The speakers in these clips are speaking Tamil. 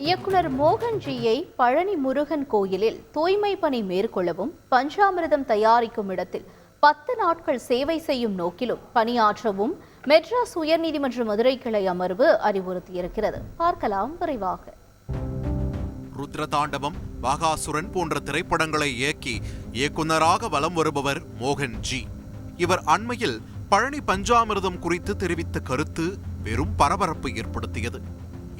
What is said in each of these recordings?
இயக்குனர் மோகன்ஜியை பழனி முருகன் கோயிலில் தூய்மை பணி மேற்கொள்ளவும் பஞ்சாமிர்தம் தயாரிக்கும் இடத்தில் 10 நாட்கள் சேவை செய்யும் நோக்கிலும் பணியாற்றவும் மெட்ராஸ் உயர்நீதிமன்ற மதுரை கிளை அமர்வு அறிவுறுத்தியிருக்கிறது. பார்க்கலாம் விரைவாக. ருத்ரதாண்டவம், பாகாசுரன் போன்ற திரைப்படங்களை இயக்கி இயக்குனராக வலம் வருபவர் மோகன்ஜி. இவர் அண்மையில் பழனி பஞ்சாமிர்தம் குறித்து தெரிவித்த கருத்து வெறும் பரபரப்பு ஏற்படுத்தியது.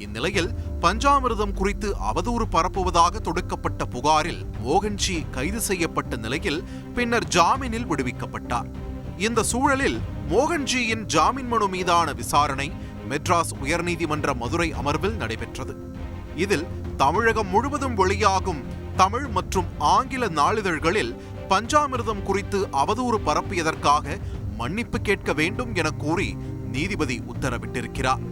இந்நிலையில் பஞ்சாமிர்தம் குறித்து அவதூறு பரப்புவதாக தொடுக்கப்பட்ட புகாரில் மோகன்ஜி கைது செய்யப்பட்ட நிலையில் பின்னர் ஜாமீனில் விடுவிக்கப்பட்டார். இந்த சூழலில் மோகன்ஜியின் ஜாமீன் மனு மீதான விசாரணை மெட்ராஸ் உயர்நீதிமன்ற மதுரை அமர்வில் நடைபெற்றது. இதில் தமிழகம் முழுவதும் வெளியாகும் தமிழ் மற்றும் ஆங்கில நாளிதழ்களில் பஞ்சாமிர்தம் குறித்து அவதூறு பரப்பியதற்காக மன்னிப்பு கேட்க வேண்டும் என கூறி நீதிபதி உத்தரவிட்டிருக்கிறார்.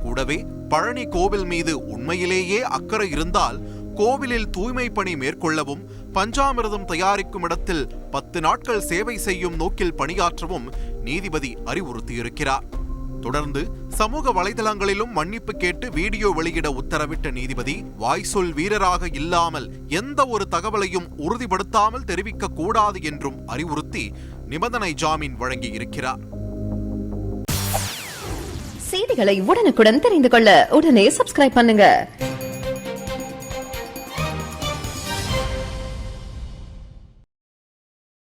கூடவே பழனி கோவில் மீது உண்மையிலேயே அக்கறை இருந்தால் கோவிலில் தூய்மை பணி மேற்கொள்ளவும் பஞ்சாமிர்தம் தயாரிக்கும் இடத்தில் 10 நாட்கள் சேவை செய்யும் நோக்கில் பணியாற்றவும் நீதிபதி அறிவுறுத்தியிருக்கிறார். தொடர்ந்து சமூக வலைதளங்களிலும் மன்னிப்பு கேட்டு வீடியோ வெளியிட உத்தரவிட்ட நீதிபதி வாய்சொல் வீரராக இல்லாமல் எந்த ஒரு தகவலையும் உறுதிப்படுத்தாமல் தெரிவிக்க கூடாது என்றும் அறிவுறுத்தி நிபந்தனை ஜாமீன் வழங்கியிருக்கிறார். செய்திகளை உடனுக்குடன் தெரிந்து கொள்ள உடனே சப்ஸ்கிரைப் பண்ணுங்க.